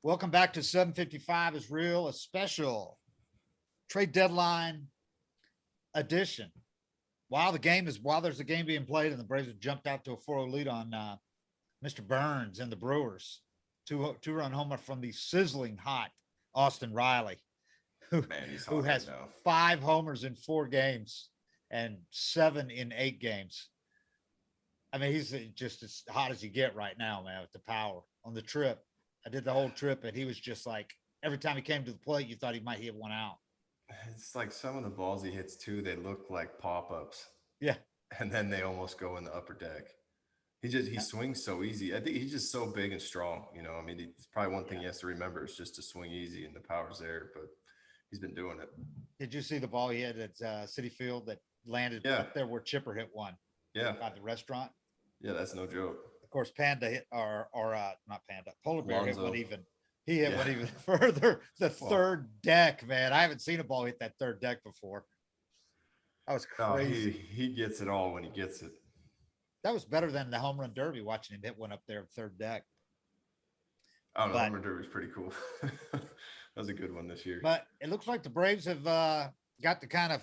Welcome back to 755 is Real, a special trade deadline edition. While there's a game being played and the Braves have jumped out to a 4-0 lead on Mr. Burns and the Brewers, two-run homer from the sizzling hot Austin Riley, who Man, he's who hot right has now. 5 homers in 4 games and 7 in 8 games. I mean, he's just as hot as you get right now, man, with the power on the trip. I did the whole trip, and he was just like every time he came to the plate, you thought he might hit one out. It's like some of the balls he hits too, they look like pop-ups, Yeah, and then they almost go in the upper deck. He swings so easy. I think he's just so big and strong. I mean, it's probably one thing yeah. he has to remember is just to swing easy, and the power's there. But he's been doing it. Did you see the ball he had at City Field that landed Yeah, up there where Chipper hit one yeah, by the restaurant? yeah. That's no joke. Of course, Panda hit or not Panda, Polar Bear hit one Alonzo. even. He hit Yeah. one even further. The Well, third deck, man. I haven't seen a ball hit that third deck before. That was no, he crazy. he gets it all when he gets it. That was better than the home run derby. Watching him hit one up there third deck. I don't know. But Homer Derby's pretty cool. That was a good one this year. but it looks like the Braves have got the kind of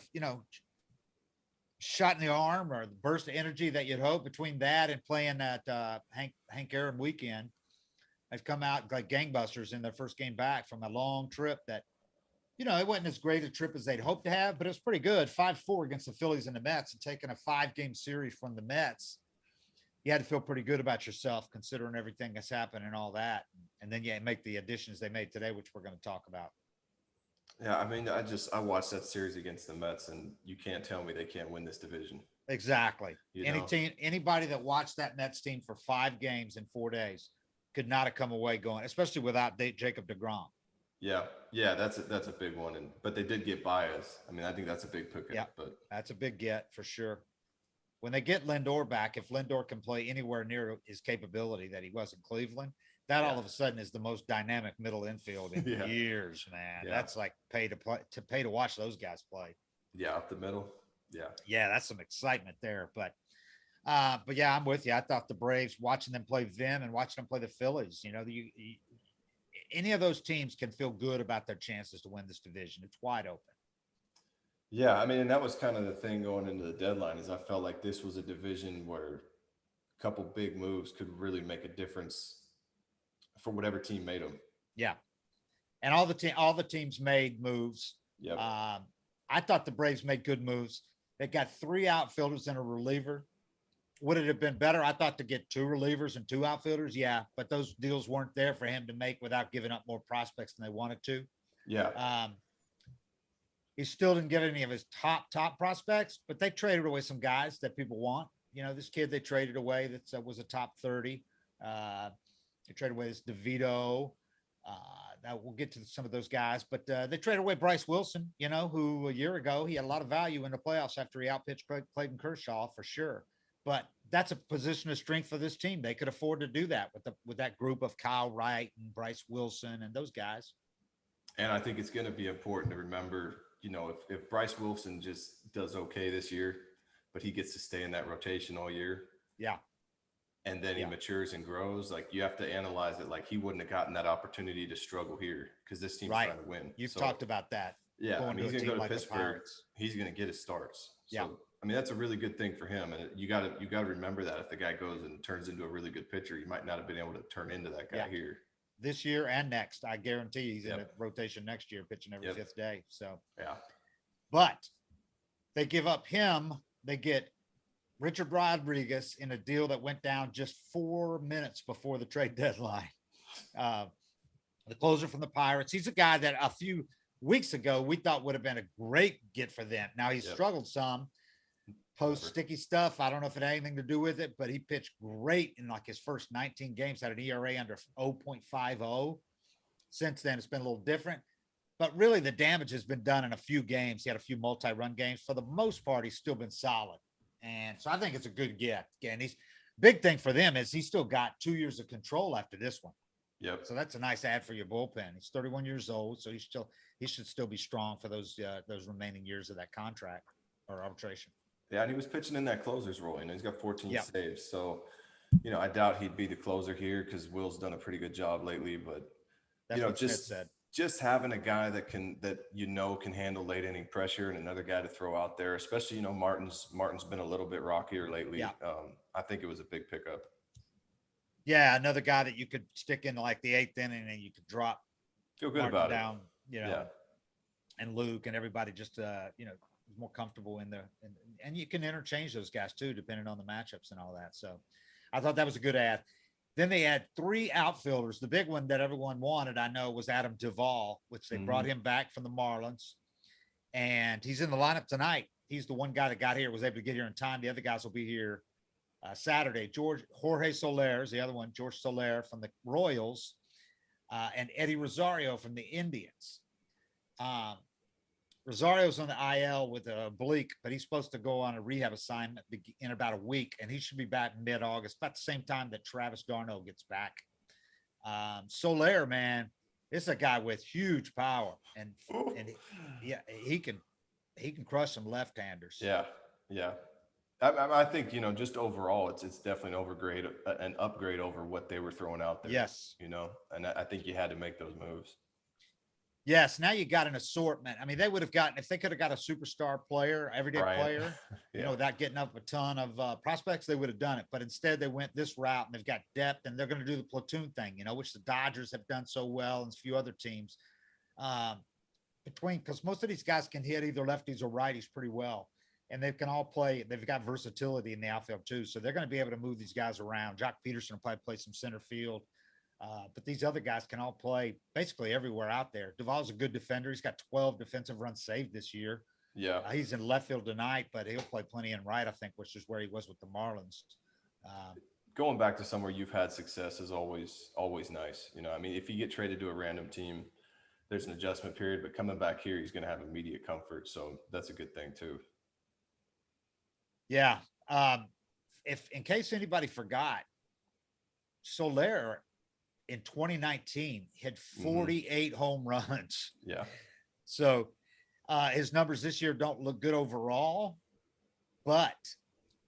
shot in the arm or the burst of energy that you'd hope between that and playing that Hank Aaron weekend. They've come out like gangbusters in their first game back from a long trip that, it wasn't as great a trip as they'd hoped to have, but it was pretty good. 5-4 against the Phillies and the Mets and taking a 5-game series from the Mets. You had to feel pretty good about yourself considering everything that's happened and all that. And then you make the additions they made today, which we're going to talk about. Yeah, I mean, I watched that series against the Mets, and you can't tell me they can't win this division. Exactly. You know? Anybody that watched that Mets team for 5 games in 4 days could not have come away going, especially without Jacob DeGrom. Yeah, yeah, that's a big one, and but they did get Baez. I mean, I think that's a big Yeah, pickup. But that's a big get for sure. When they get Lindor back, if Lindor can play anywhere near his capability that he was in Cleveland, that yeah, all of a sudden is the most dynamic middle infield in yeah, years, man. yeah, That's like pay to watch those guys play. yeah, up the middle. Yeah, Yeah, that's some excitement there. But yeah, I'm with you. I thought the Braves watching them play them and watching them play the Phillies, any of those teams can feel good about their chances to win this division. It's wide open. yeah. I mean, and that was kind of the thing going into the deadline is I felt like this was a division where a couple big moves could really make a difference for whatever team made them. Yeah, and all the teams made moves. Yep. I thought the Braves made good moves. They got 3 outfielders and a reliever. Would it have been better? I thought to get 2 relievers and 2 outfielders. Yeah, but those deals weren't there for him to make without giving up more prospects than they wanted to. Yeah. Um, he still didn't get any of his top prospects, but they traded away some guys that people want. This kid they traded away that was a top 30. They traded away this DeVito. That we'll get to some of those guys, but they traded away Bryce Wilson, who a year ago he had a lot of value in the playoffs after he outpitched Clayton Kershaw for sure. But that's a position of strength for this team. They could afford to do that with that group of Kyle Wright and Bryce Wilson and those guys. And I think it's going to be important to remember, if Bryce Wilson just does okay this year, but he gets to stay in that rotation all year. Yeah. And then he matures and grows. Like you have to analyze it. Like he wouldn't have gotten that opportunity to struggle here because this team's trying to win. You've talked about that. Yeah. I mean, he's going to go to like Pittsburgh. He's going to get his starts. So, yeah. I mean, that's a really good thing for him. And you got to remember that if the guy goes and turns into a really good pitcher, he might not have been able to turn into that guy here. This year and next, I guarantee he's in a rotation next year, pitching every 5th day. So, yeah. But they give up him. They get Richard Rodriguez in a deal that went down just 4 minutes before the trade deadline. The closer from the Pirates. He's a guy that a few weeks ago we thought would have been a great get for them. Now he's struggled some post sticky stuff. I don't know if it had anything to do with it, but he pitched great in like his first 19 games, had an ERA under 0.50. Since then, it's been a little different. But really, the damage has been done in a few games. He had a few multi-run games. For the most part, he's still been solid. And so I think it's a good get. Again, big thing for them is he's still got 2 years of control after this one. Yep. So that's a nice add for your bullpen. He's 31 years old, so he should still be strong for those remaining years of that contract or arbitration. Yeah, and he was pitching in that closer's role. He's got 14 saves. So, I doubt he'd be the closer here because Will's done a pretty good job lately. But That's what Smith said. Just having a guy that can handle late inning pressure and another guy to throw out there, especially Martin's been a little bit rockier lately. Yeah. I think it was a big pickup. Yeah, another guy that you could stick in like the 8th inning and you could drop. Feel good Martin about down, it. And Luke and everybody just more comfortable in there, and you can interchange those guys too depending on the matchups and all that. So I thought that was a good ad. Then they had 3 outfielders. The big one that everyone wanted, I know, was Adam Duvall, which they brought him back from the Marlins, and he's in the lineup tonight. He's the one guy that got here, was able to get here in time. The other guys will be here Saturday. Jorge Soler is the other one. George Soler from the Royals, and Eddie Rosario from the Indians. Rosario's on the IL with a oblique, but he's supposed to go on a rehab assignment in about a week, and he should be back mid-August, about the same time that Travis d'Arnaud gets back. Soler, man, this is a guy with huge power, and he can crush some left-handers. Yeah. I think just overall, it's definitely an upgrade over what they were throwing out there. Yes, and I think you had to make those moves. Yes, now you got an assortment. I mean, they would have gotten, if they could have got a superstar player, everyday player, without getting up a ton of prospects, they would have done it. But instead, they went this route, and they've got depth, and they're going to do the platoon thing, which the Dodgers have done so well, and a few other teams. Because most of these guys can hit either lefties or righties pretty well, and they can all play. They've got versatility in the outfield too, so they're going to be able to move these guys around. Jock Peterson will probably play some center field. But these other guys can all play basically everywhere out there. Duvall's a good defender. He's got 12 defensive runs saved this year. Yeah. He's in left field tonight, but he'll play plenty in right, I think, which is where he was with the Marlins. Going back to somewhere you've had success is always nice. I mean, if you get traded to a random team, there's an adjustment period, but coming back here, he's going to have immediate comfort. So that's a good thing too. Yeah. If in case anybody forgot, Soler in 2019 hit 48 home runs. Yeah. So his numbers this year don't look good overall, but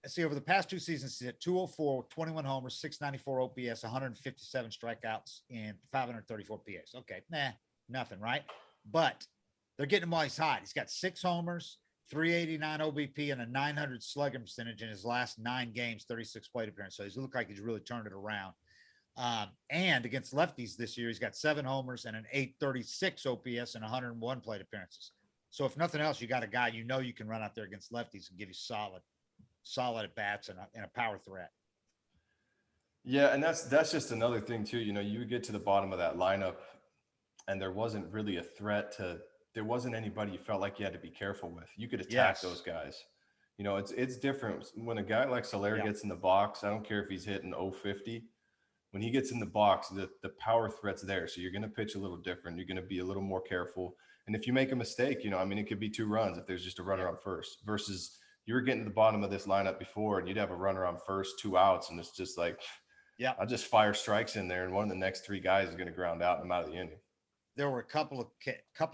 see, over the past 2 seasons, he's hit 204, 21 homers, 694 OPS, 157 strikeouts, and 534 PS. Okay. Nothing, right? But they're getting him while he's hot. He's got 6 homers, 389 OBP, and a 900 slugging percentage in his last 9 games, 36 plate appearances. So he's looked like he's really turned it around. And against lefties this year, he's got 7 homers and an 836 OPS and 101 plate appearances. So if nothing else, you got a guy you can run out there against lefties and give you solid at bats and a power threat. Yeah, and that's just another thing too. You would get to the bottom of that lineup, and there wasn't really a threat there wasn't anybody you felt like you had to be careful with. You could attack those guys. It's different when a guy like Soler gets in the box. I don't care if he's hitting 050. When he gets in the box, the power threat's there. So you're going to pitch a little different. You're going to be a little more careful. And if you make a mistake, it could be 2 runs if there's just a runner on first, versus you were getting to the bottom of this lineup before and you'd have a runner on first, 2 outs. And it's just like, I'll just fire strikes in there. And one of the next 3 guys is going to ground out and I'm out of the inning. There were a couple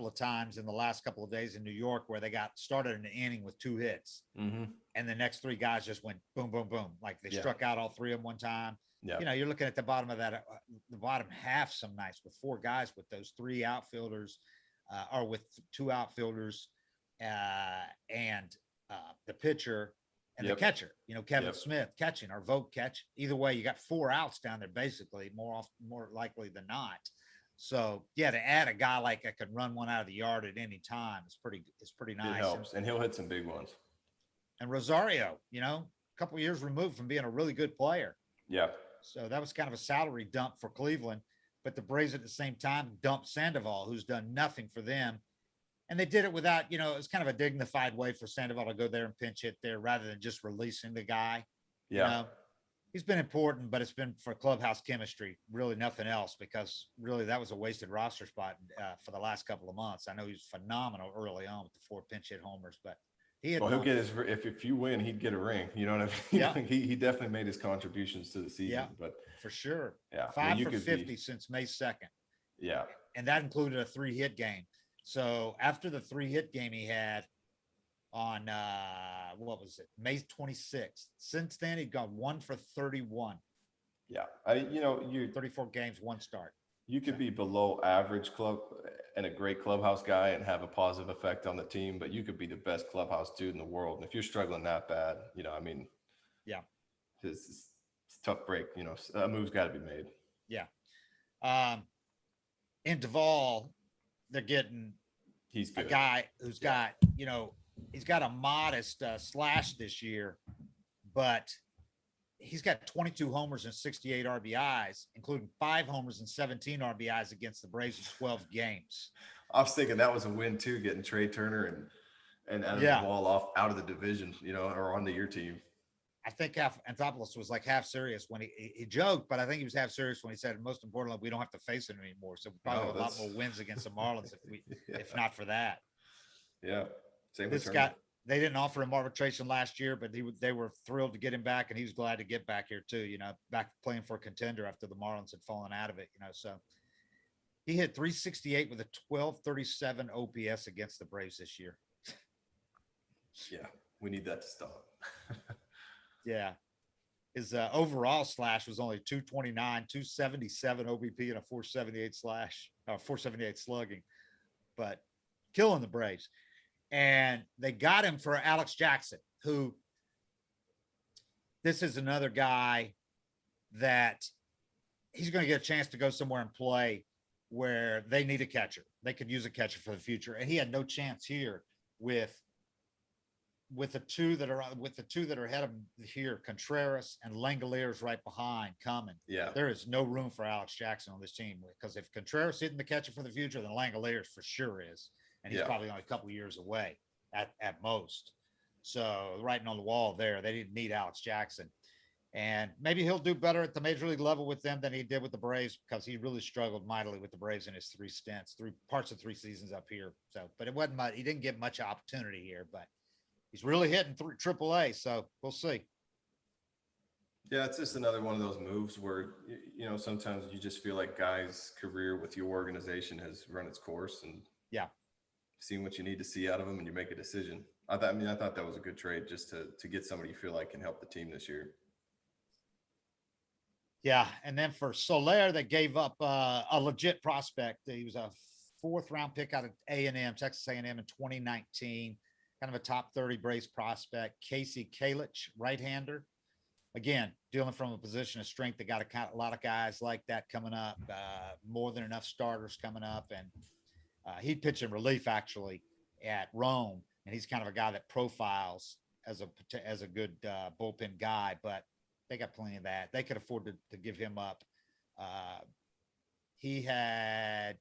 of times in the last couple of days in New York where they got started in the inning with 2 hits. Mm-hmm. And the next 3 guys just went boom, boom, boom. Like they struck out all 3 of them one time. Yeah. You're looking at the bottom of that, the bottom half some nights with 4 guys with those 3 outfielders, or with 2 outfielders, and the pitcher and the catcher. Kevin Smith catching or Vogt catch. Either way, you got 4 outs down there basically, more likely than not. So to add a guy like that could run one out of the yard at any time is pretty nice. It helps, and he'll hit some big ones. And Rosario, a couple of years removed from being a really good player. Yeah. So that was kind of a salary dump for Cleveland, but the Braves at the same time dumped Sandoval, who's done nothing for them. And they did it without, it was kind of a dignified way for Sandoval to go there and pinch hit there rather than just releasing the guy. Yeah. He's been important, but it's been for clubhouse chemistry, really nothing else, because really that was a wasted roster spot for the last couple of months. I know he was phenomenal early on with the 4 pinch hit homers, but he'll get his, if you win, he'd get a ring. You know what I mean? Yeah. he definitely made his contributions to the season. Yeah, but for sure. Yeah. 5 for 50 since May 2nd. Yeah. And that included a 3-hit game. So after the 3-hit game he had on, May 26th, since then he'd gone 1 for 31. Yeah. 34 games, 1 start. You could be below average club and a great clubhouse guy and have a positive effect on the team, but you could be the best clubhouse dude in the world. And if you're struggling that bad, I mean, Yeah. it's a tough break. A move's got to be made. Yeah. In Duvall, they're getting He's a good. guy who's got, he's got a modest slash this year, but he's got 22 homers and 68 RBIs, including 5 homers and 17 RBIs against the Braves in 12 games. I was thinking that was a win too, getting Trey Turner and Adam Duvall out of the division, or onto your team. I think Anthopoulos was like half serious when he joked, but I think he was half serious when he said, most importantly, we don't have to face him anymore. So we probably have a lot more wins against the Marlins if not for that. Yeah. Same with Turner. They didn't offer him arbitration last year, but they were thrilled to get him back, and he was glad to get back here too. Back playing for a contender after the Marlins had fallen out of it. So he hit 368 with a 1237 OPS against the Braves this year. Yeah, we need that to stop. Yeah, his overall slash was only 229, 277 OBP, and a 478 slash, 478 slugging, but killing the Braves. And they got him for Alex Jackson, who this is another guy that he's going to get a chance to go somewhere and play where they need a catcher. They could use a catcher for the future. And he had no chance here with the two that are ahead of him here, Contreras and Langoliers right behind coming. Yeah. There is no room for Alex Jackson on this team, because if Contreras isn't the catcher for the future, then Langoliers for sure is. And he's probably only a couple of years away at most. So writing on the wall there, they didn't need Alex Jackson. And maybe he'll do better at the major league level with them than he did with the Braves, because he really struggled mightily with the Braves in his 3 parts of 3 seasons up here. So, but it wasn't much. He didn't get much opportunity here, but he's really hitting AAA. So we'll see. Yeah, it's just another one of those moves where, sometimes you just feel like guys' career with your organization has run its course, and seen what you need to see out of them, and you make a decision. I thought that was a good trade, just to get somebody you feel like can help the team this year. Yeah. And then for Soler, they gave up a legit prospect. He was a 4th round pick out of Texas A&M in 2019, kind of a top 30 Braves prospect. Casey Kalich, right-hander. Again, dealing from a position of strength. They got a lot of guys like that coming up, more than enough starters coming up. And he pitched in relief actually at Rome. And he's kind of a guy that profiles as a good bullpen guy, but they got plenty of that. They could afford to give him up. He had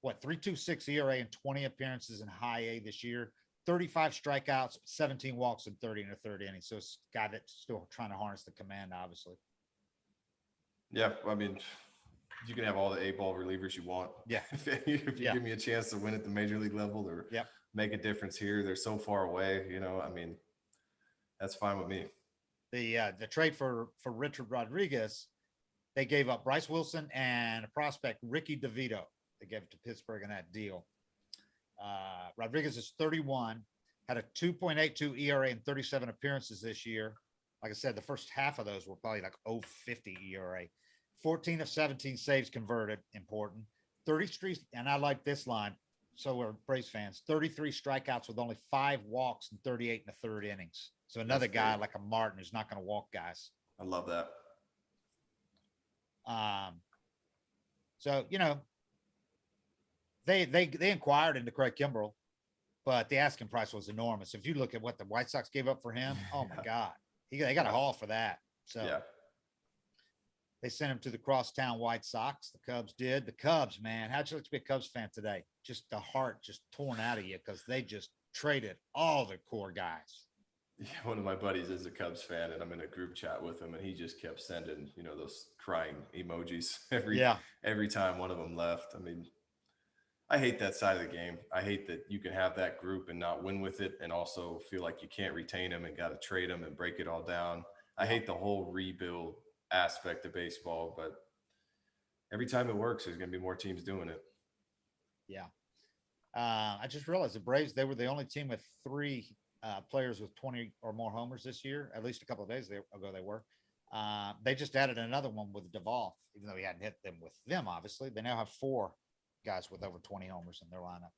3.26 ERA in 20 appearances in high A this year, 35 strikeouts, 17 walks in 30 1/3 innings. So it's a guy that's still trying to harness the command, obviously. Yeah, I mean, you can have all the A-ball relievers you want. Yeah. if you give me a chance to win at the major league level or make a difference here, they're so far away. That's fine with me. The trade for Richard Rodriguez, they gave up Bryce Wilson and a prospect, Ricky DeVito. They gave it to Pittsburgh in that deal. Rodriguez is 31, had a 2.82 ERA in 37 appearances this year. Like I said, the first half of those were probably like 0.50 ERA. 14 of 17 saves converted, important. 33, and I like this line, so we're Braves fans, 33 strikeouts with only 5 walks in 38 1/3 innings. So another guy like a Martin who's not going to walk guys. I love that. So, they inquired into Craig Kimbrell, but the asking price was enormous. If you look at what the White Sox gave up for him, oh my God, they got a haul for that. So they sent him to the crosstown White Sox. The Cubs did. The Cubs, man, how'd you like to be a Cubs fan today? Just the heart just torn out of you because they just traded all their core guys. Yeah, one of my buddies is a Cubs fan, and I'm in a group chat with him, and he just kept sending, those crying emojis every time one of them left. I mean, I hate that side of the game. I hate that you can have that group and not win with it, and also feel like you can't retain them and got to trade them and break it all down. I hate the whole rebuild aspect of baseball, but every time it works, there's going to be more teams doing it. Yeah. I just realized the Braves, they were the only team with 3 players with 20 or more homers this year. At least a couple of days ago they were. They just added another one with Duvall, even though he hadn't hit them with them, obviously. They now have 4 guys with over 20 homers in their lineup.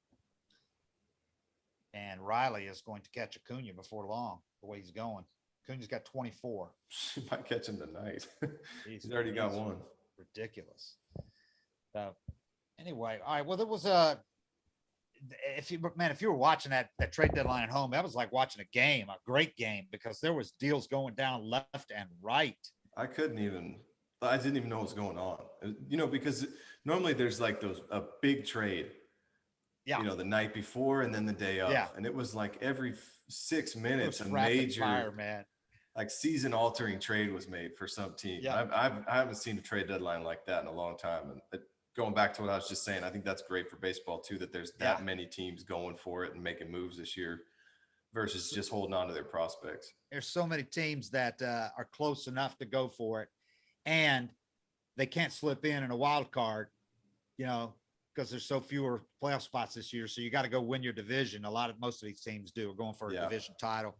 And Riley is going to catch Acuna before long, the way he's going. Acuna's got 24. She might catch him tonight. He's already got one. Ridiculous. Anyway, all right. Well, there was if you were watching that trade deadline at home, that was like watching a game, a great game, because there was deals going down left and right. I didn't even know what was going on. Because normally there's like a big trade. Yeah. The night before and then the day of. Yeah. And it was like every 6 minutes, a major fire, man. Like season altering trade was made for some team. Yeah. I haven't seen a trade deadline like that in a long time. And going back to what I was just saying, I think that's great for baseball too, that there's that many teams going for it and making moves this year versus just holding on to their prospects. There's so many teams that are close enough to go for it, and they can't slip in a wild card, because there's so fewer playoff spots this year. So you got to go win your division. Most of these teams are going for a division title.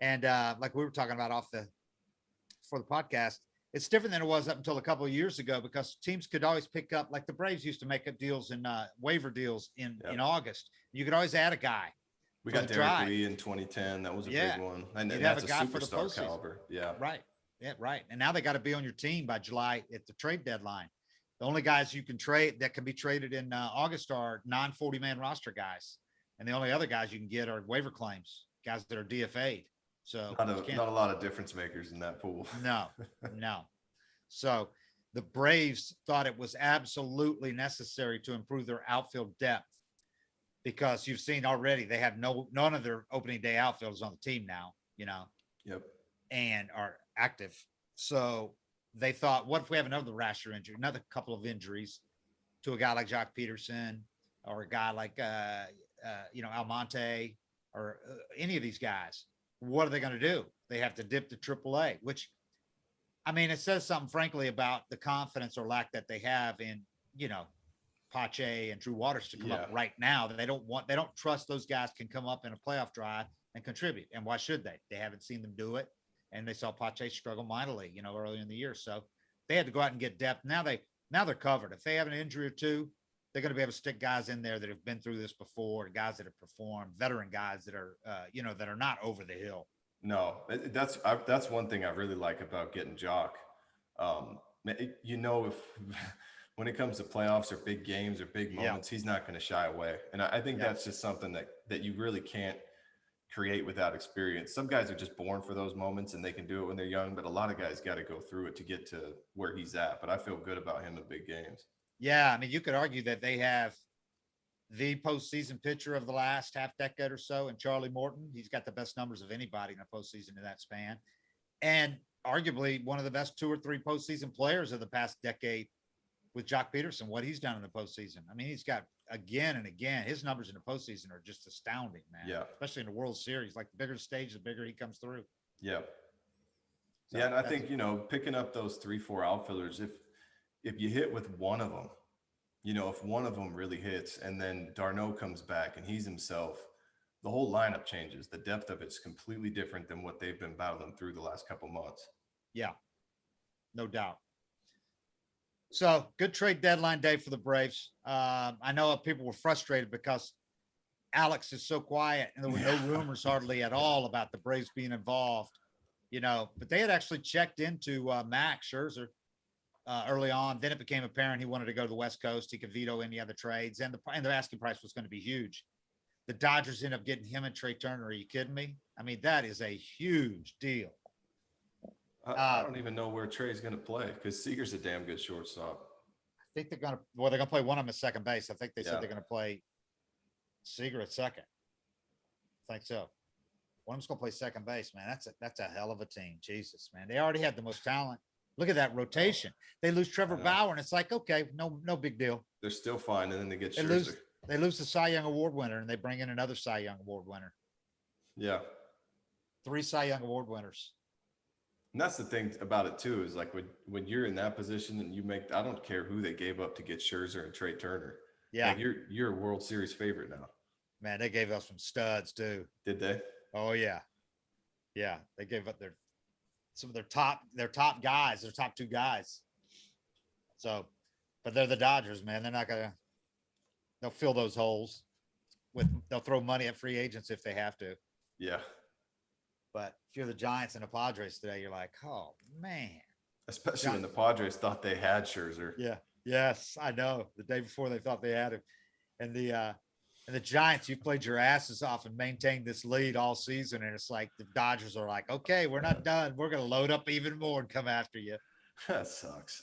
And like we were talking about for the podcast, it's different than it was up until a couple of years ago, because teams could always pick up, like the Braves used to make up deals in waiver deals in August. You could always add a guy. We got Derek Lee in 2010. That was a big one. And that's a superstar caliber. Yeah. Right. Yeah. Right. And now they got to be on your team by July at the trade deadline. The only guys you can trade that can be traded in August are non-40-man roster guys. And the only other guys you can get are waiver claims, guys that are DFA'd. So not a lot of difference makers in that pool. No. So the Braves thought it was absolutely necessary to improve their outfield depth, because you've seen already they have none of their opening day outfielders on the team now, Yep. And are active. So they thought, what if we have another rasher injury, another couple of injuries to a guy like Jock Peterson, or a guy like, Almonte, or any of these guys? What are they going to do? They have to dip to AAA, which, it says something, frankly, about the confidence or lack that they have in, Pache and Drew Waters to come up right now. They don't trust those guys can come up in a playoff drive and contribute. And why should they? They haven't seen them do it. And they saw Pache struggle mightily, early in the year. So they had to go out and get depth. Now they're covered. If they have an injury or two, they're going to be able to stick guys in there that have been through this before, guys that have performed, veteran guys that are, that are not over the hill. No, that's one thing I really like about getting Jock. If when it comes to playoffs or big games or big moments, he's not going to shy away. And I think that's just something that you really can't create without experience. Some guys are just born for those moments and they can do it when they're young, but a lot of guys got to go through it to get to where he's at. But I feel good about him in big games. Yeah, you could argue that they have the postseason pitcher of the last half decade or so, and Charlie Morton. He's got the best numbers of anybody in a postseason in that span, and arguably one of the best 2 or 3 postseason players of the past decade with Jock Peterson. What he's done in the postseason, he's got again and again. His numbers in the postseason are just astounding, man. Yeah, especially in the World Series. Like, the bigger the stage, the bigger he comes through. Yeah, so and I think picking up those 3-4 outfielders, if you hit with one of them, if one of them really hits, and then Darno comes back and he's himself, the whole lineup changes. The depth of it's completely different than what they've been battling through the last couple months. Yeah, no doubt. So good trade deadline day for the Braves. I know people were frustrated because Alex is so quiet and there were no rumors hardly at all about the Braves being involved, but they had actually checked into Max Scherzer early on. Then it became apparent he wanted to go to the West Coast. He could veto any other trades, and the asking price was going to be huge. The Dodgers ended up getting him and Trey Turner. Are you kidding me? That is a huge deal. I don't even know where Trey's going to play, because Seager's a damn good shortstop. I think they're going to play one of them at second base. I think they said they're going to play Seager at second. I think so. One of them's going to play second base, man. That's a hell of a team. Jesus, man. They already had the most talent. Look at that rotation. They lose Trevor Bauer, and it's like, okay, no big deal. They're still fine, and then they get Scherzer. They lose the Cy Young Award winner, and they bring in another Cy Young Award winner. Yeah. 3 Cy Young Award winners. And that's the thing about it too, is like when you're in that position and I don't care who they gave up to get Scherzer and Trey Turner. Yeah. Like you're a World Series favorite now. Man, they gave up some studs too. Did they? Oh yeah. Yeah. They gave up their some of their top guys, their top two guys. So, but they're the Dodgers, man. They'll fill those holes they'll throw money at free agents if they have to. Yeah. But if you're the Giants and the Padres today, you're like, oh man. Especially when the Padres thought they had Scherzer. Yeah. Yes, I know. The day before they thought they had him. And the Giants, you played your asses off and maintained this lead all season. And it's like the Dodgers are like, okay, we're not done. We're going to load up even more and come after you. That sucks.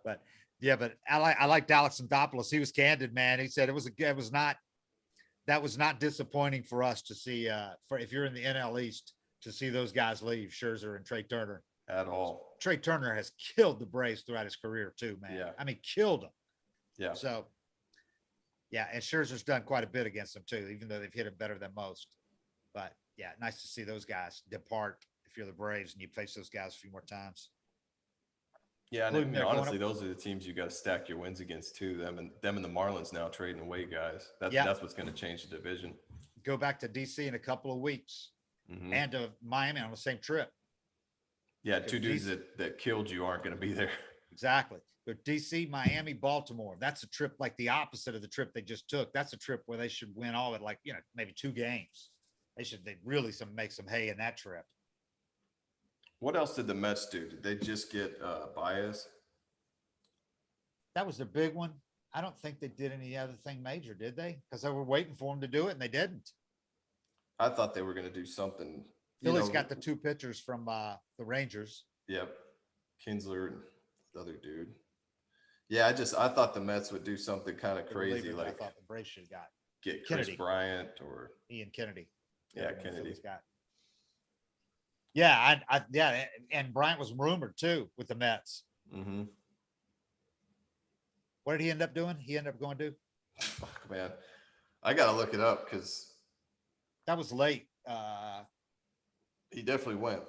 But yeah, but I liked Alex Anthopoulos. He was candid, man. He said that was not disappointing for us to see, for if you're in the NL East, to see those guys leave, Scherzer and Trey Turner. At all. Trey Turner has killed the Braves throughout his career too, man. Yeah. I mean, killed them. Yeah. So, yeah, and Scherzer's done quite a bit against them too, even though they've hit him better than most. But yeah, nice to see those guys depart if you're the Braves and you face those guys a few more times. Yeah, and I mean, honestly, those are the teams you got to stack your wins against too. Them and the Marlins now trading away guys. That's what's going to change the division. Go back to DC in a couple of weeks, and to Miami on the same trip. Yeah, two dudes that killed you aren't going to be there. Exactly. But DC, Miami, Baltimore. That's a trip like the opposite of the trip they just took. That's a trip where they should win all at maybe 2 games. They really make some hay in that trip. What else did the Mets do? Did they just get Baez? That was their big one. I don't think they did any other thing major, did they? Because they were waiting for them to do it, and they didn't. I thought they were going to do something. Philly's got the 2 pitchers from the Rangers. Yep. Kinsler and the other dude. Yeah, I thought the Mets would do something kind of crazy. Like, I thought the Braves should have get Chris Bryant or Ian Kennedy. Yeah, Kennedy. Yeah, and Bryant was rumored too with the Mets. Mm-hmm. What did he end up doing? He ended up going to? Fuck, man. I got to look it up because that was late. He definitely went.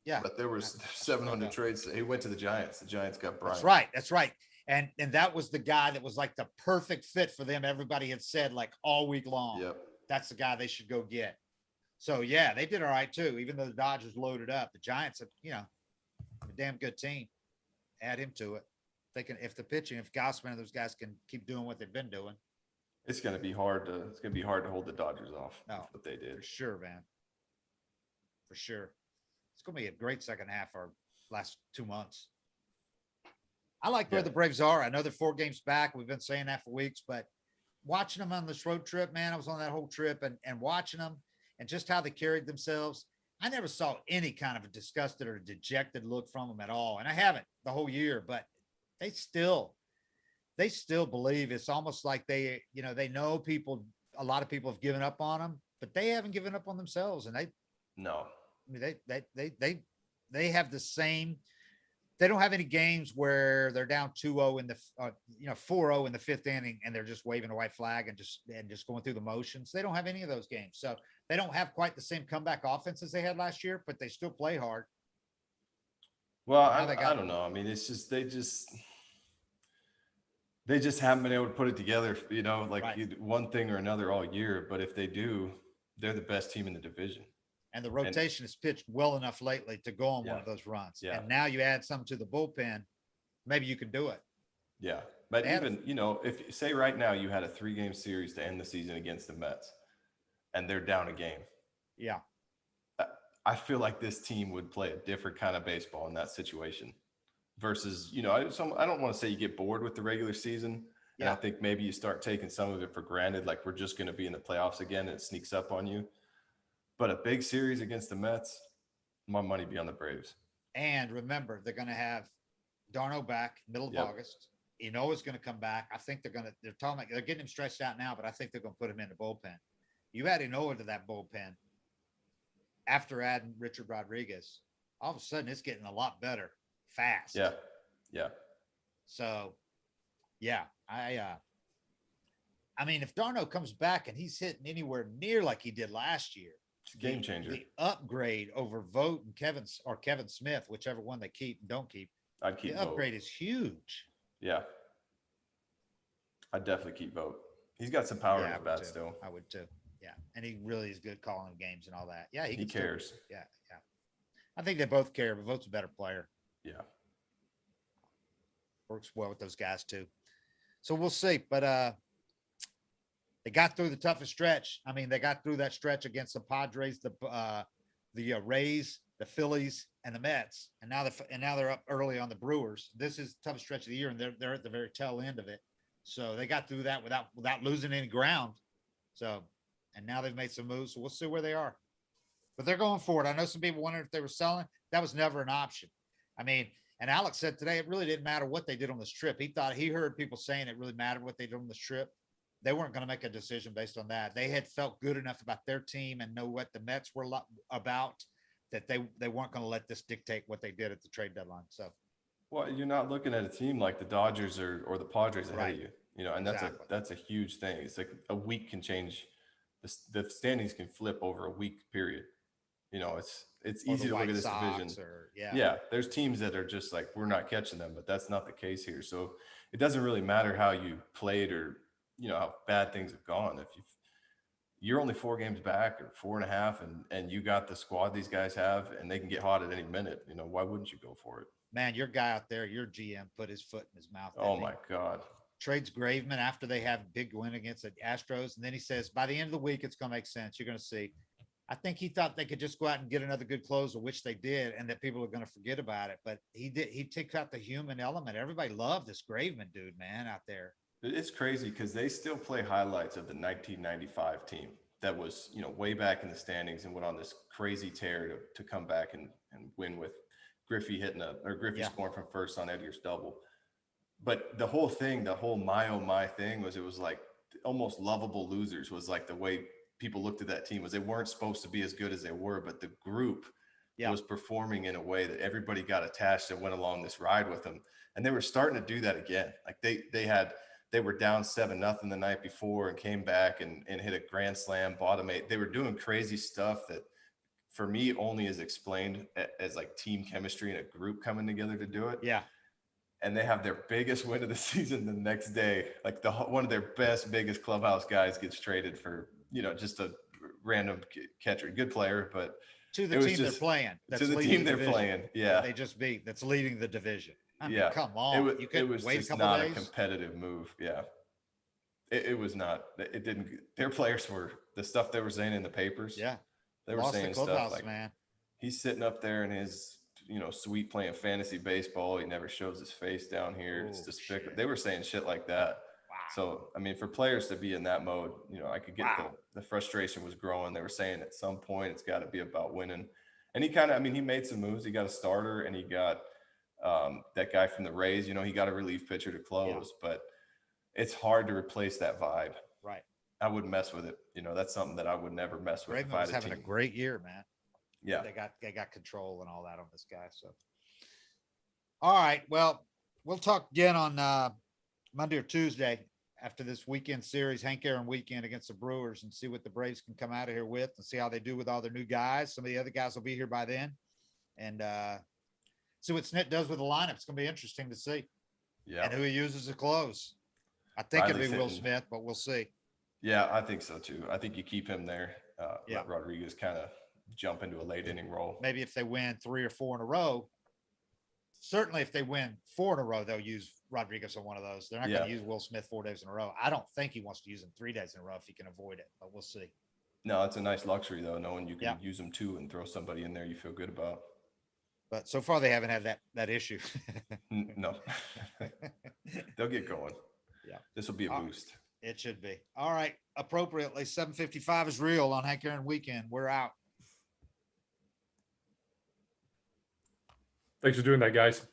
Yeah. But there was 700 trades. He went to the Giants. The Giants got Bryant. That's right. And that was the guy that was like the perfect fit for them. Everybody had said like all week long. Yep. That's the guy they should go get. So yeah, they did all right too. Even though the Dodgers loaded up, the Giants, a damn good team. Add him to it. If Gausman and those guys can keep doing what they've been doing, it's going to be hard to hold the Dodgers off. No, what they did. For sure, man. For sure. It's going to be a great second half or last 2 months. I like where the Braves are. I know they're 4 games back. We've been saying that for weeks, but watching them on this road trip, man, I was on that whole trip and watching them and just how they carried themselves. I never saw any kind of a disgusted or dejected look from them at all. And I haven't the whole year, but they still believe. It's almost like they know a lot of people have given up on them, but they haven't given up on themselves. And they have the same. They don't have any games where they're down 2-0 in the 4-0 in the 5th inning and they're just waving a white flag and just going through the motions. They don't have any of those games. So they don't have quite the same comeback offense as they had last year, but they still play hard. Well, I don't know. I mean, it's just they just haven't been able to put it together, one thing or another all year. But if they do, they're the best team in the division. And the rotation has pitched well enough lately to go on one of those runs. Yeah. And now you add some to the bullpen, maybe you can do it. Yeah. But even, if say right now you had a 3-game series to end the season against the Mets and they're down a game. Yeah. I feel like this team would play a different kind of baseball in that situation versus, I don't want to say you get bored with the regular season. Yeah. And I think maybe you start taking some of it for granted. Like we're just going to be in the playoffs again and it sneaks up on you. But a big series against the Mets, my money be on the Braves. And remember, they're going to have Darno back middle of August. Eno's going to come back. I think they're getting him stretched out now, but I think they're going to put him in the bullpen. You add Eno into that bullpen after adding Richard Rodriguez, all of a sudden it's getting a lot better fast. Yeah. Yeah. So, yeah, I mean, if Darno comes back and he's hitting anywhere near like he did last year, it's a game changer. The upgrade over Vogt and Kevin Smith, whichever one they keep and don't keep. I'd keep the upgrade is huge. Yeah. I'd definitely keep Vogt. He's got some power in his bat still. I would too. Yeah. And he really is good calling games and all that. Yeah. He cares. Yeah. Yeah. I think they both care, but Vogt's a better player. Yeah. Works well with those guys too. So we'll see. But they got through the toughest stretch. I mean, they got through that stretch against the Padres, the Rays, the Phillies, and the Mets, and now they're up early on the Brewers. This is the toughest stretch of the year, and they're at the very tail end of it. So they got through that without losing any ground. So, and now they've made some moves. So we'll see where they are. But they're going for it. I know some people wondered if they were selling. That was never an option. I mean, and Alex said today it really didn't matter what they did on this trip. He heard people saying it really mattered what they did on this trip. They weren't going to make a decision based on that. They had felt good enough about their team and know what the Mets were about that they weren't going to let this dictate what they did at the trade deadline. So, well, you're not looking at a team like the Dodgers or the Padres ahead of you, and that's a huge thing. It's like a week can change. The standings can flip over a week period. It's easy to look at this division. Yeah, there's teams that are just like, we're not catching them, but that's not the case here. So it doesn't really matter how you played or, how bad things have gone. If you're only 4 games back or 4.5, and you got the squad these guys have, and they can get hot at any minute, why wouldn't you go for it? Man, your guy out there, your GM, put his foot in his mouth. Oh my God. Trades Graveman after they have a big win against the Astros. And then he says, by the end of the week, it's going to make sense. You're going to see. I think he thought they could just go out and get another good closer, which they did, and that people are going to forget about it. But he did. He took out the human element. Everybody loved this Graveman dude, man, out there. It's crazy because they still play highlights of the 1995 team that was, way back in the standings and went on this crazy tear to come back and win with Griffey scoring from first on Edgar's double. But the whole thing, the whole my oh my thing it was like almost lovable losers was like the way people looked at that team. Was they weren't supposed to be as good as they were, but the group was performing in a way that everybody got attached and went along this ride with them. And they were starting to do that again. Like they were down 7-0 the night before and came back and hit a grand slam, bottom 8. They were doing crazy stuff that for me only is explained as like team chemistry and a group coming together to do it. Yeah. And they have their biggest win of the season the next day. Like one of their biggest clubhouse guys gets traded for, just a random catcher, good player, but to the team they're playing. To the team they're playing. Yeah. They just beat that's leading the division. I mean, yeah. Come on. It was just not a competitive move. Yeah. It was not. It didn't. Their players were the stuff they were saying in the papers. Yeah. They were saying stuff like, man. He's sitting up there in his, suite playing fantasy baseball. He never shows his face down here. It's despicable. They were saying shit like that. Wow. So, I mean, for players to be in that mode, I could get the frustration was growing. They were saying at some point it's got to be about winning. And he made some moves. He got a starter and he got that guy from the Rays. He got a relief pitcher to close, but it's hard to replace that vibe. Right. I wouldn't mess with it. That's something that I would never mess with. Raven was having a great year, man. Yeah. They got control and all that on this guy. So, all right. Well, we'll talk again on Monday or Tuesday after this weekend series, Hank Aaron weekend against the Brewers, and see what the Braves can come out of here with and see how they do with all their new guys. Some of the other guys will be here by then, and see what Snit does with the lineup. It's going to be interesting to see. Yeah. And who he uses to close. I think it'll be Will Smith, but we'll see. Yeah, I think so too. I think you keep him there. Let Rodriguez kind of jump into a late inning role. Maybe if they win 3 or 4 in a row, certainly if they win 4 in a row, they'll use Rodriguez on one of those. They're not going to use Will Smith 4 days in a row. I don't think he wants to use him 3 days in a row if he can avoid it, but we'll see. No, it's a nice luxury though, knowing you can use them 2 and throw somebody in there you feel good about. But so far they haven't had that issue. No. They'll get going. Yeah. This will be a boost. It should be. All right. Appropriately, 7:55 is real on Hank Aaron weekend. We're out. Thanks for doing that, guys.